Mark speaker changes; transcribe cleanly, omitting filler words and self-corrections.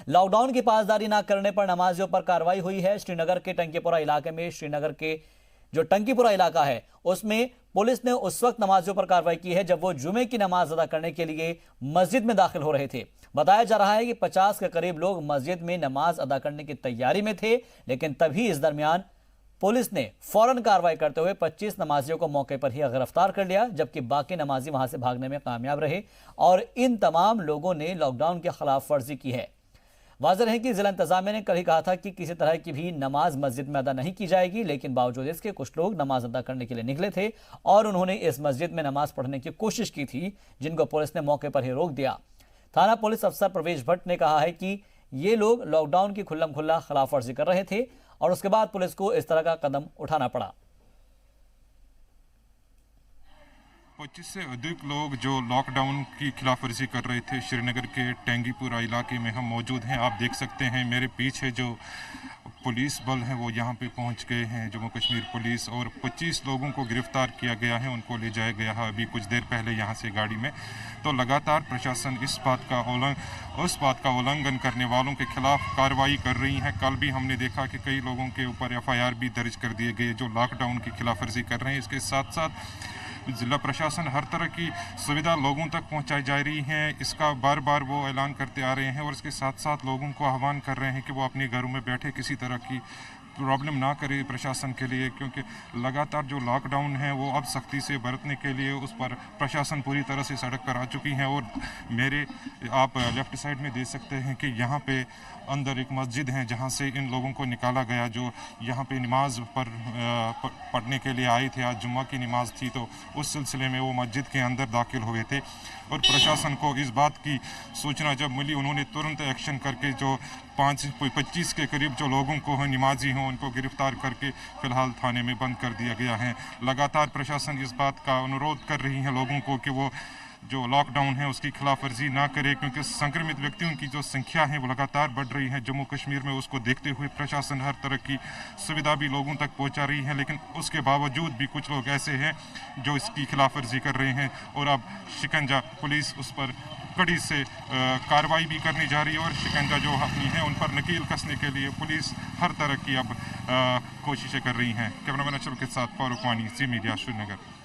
Speaker 1: Lockdown की पासदारी न करने पर नमाजियों पर कार्रवाई हुई है। श्रीनगर के टंकीपुरा इलाके में श्रीनगर के जो टंकीपुरा इलाका है उसमें पुलिस ने उस वक्त नमाजियों पर कार्रवाई की है जब वो जुमे की नमाज अदा करने के लिए मस्जिद में दाखिल हो रहे थे। बताया जा रहा है कि 50 के करीब लोग मस्जिद में नमाज अदा करने की तैयारी में थे, लेकिन तभी इस दरमियान पुलिस ने फौरन कार्रवाई करते हुए 25 नमाजियों को मौके पर ही गिरफ्तार कर लिया, जबकि बाकी नमाजी वहां से भागने में कामयाब रहे और इन तमाम लोगों ने लॉकडाउन की खिलाफ वर्जी की है। वाज़ेह है कि जिला इंतजामिया ने कल ही कहा था कि किसी तरह की भी नमाज मस्जिद में अदा नहीं की जाएगी, लेकिन बावजूद इसके कुछ लोग नमाज अदा करने के लिए निकले थे और उन्होंने इस मस्जिद में नमाज पढ़ने की कोशिश की थी, जिनको पुलिस ने मौके पर ही रोक दिया। थाना पुलिस अफसर प्रवेश भट्ट ने कहा है कि ये लोग लॉकडाउन की खुल्लम खुल्ला खिलाफ वर्जी कर रहे थे और उसके बाद पुलिस को इस तरह का कदम उठाना पड़ा।
Speaker 2: 25 से अधिक लोग जो लॉकडाउन की खिलाफ वर्जी कर रहे थे श्रीनगर के टंकीपुरा इलाके में हम मौजूद हैं। आप देख सकते हैं मेरे पीछे जो पुलिस बल है वो यहाँ पे पहुँच गए हैं, जम्मू कश्मीर पुलिस, और 25 लोगों को गिरफ्तार किया गया है, उनको ले जाया गया है अभी कुछ देर पहले यहाँ से गाड़ी में। तो लगातार प्रशासन उस बात का उल्लंघन करने वालों के खिलाफ कार्रवाई कर रही है। कल भी हमने देखा कि कई लोगों के ऊपर FIR भी दर्ज कर दिए गए जो लॉकडाउन की खिलाफ वर्जी कर रहे हैं। इसके साथ साथ जिला प्रशासन हर तरह की सुविधा लोगों तक पहुंचाई जा रही है, इसका बार बार वो ऐलान करते आ रहे हैं और इसके साथ साथ लोगों को आह्वान कर रहे हैं कि वो अपने घरों में बैठे किसी तरह की प्रॉब्लम ना करे प्रशासन के लिए, क्योंकि लगातार जो लॉकडाउन है वो अब सख्ती से बरतने के लिए उस पर प्रशासन पूरी तरह से सड़क पर आ चुकी है। और मेरे आप लेफ्ट साइड में देख सकते हैं कि यहाँ पे अंदर एक मस्जिद है जहाँ से इन लोगों को निकाला गया जो यहाँ पे नमाज पढ़ने के लिए आए थे। आज जुम्मा की नमाज थी तो उस सिलसिले में वो मस्जिद के अंदर दाखिल हुए थे और प्रशासन को इस बात की सूचना जब मिली उन्होंने तुरंत एक्शन करके जो 25 के करीब जो लोगों को नमाजी हों उनको गिरफ्तार करके फिलहाल थाने में बंद कर दिया गया है। लगातार प्रशासन इस बात का अनुरोध कर रही है लोगों को कि वो जो लॉकडाउन है उसकी खिलाफ वर्जी ना करे, क्योंकि संक्रमित व्यक्तियों की जो संख्या है वो लगातार बढ़ रही है जम्मू कश्मीर में। उसको देखते हुए प्रशासन हर तरह की सुविधा भी लोगों तक पहुंचा रही है, लेकिन उसके बावजूद भी कुछ लोग ऐसे हैं जो इसकी खिलाफ वर्जी कर रहे हैं और अब शिकंजा पुलिस उस पर कड़ी से कार्रवाई भी करनी जा रही है और शिकंजा जो अपनी है उन पर नकील कसने के लिए पुलिस हर तरह की अब कोशिशें कर रही हैं। कैमरामैन अशरफ के साथ फारूक वानी, जी मीडिया, श्रीनगर।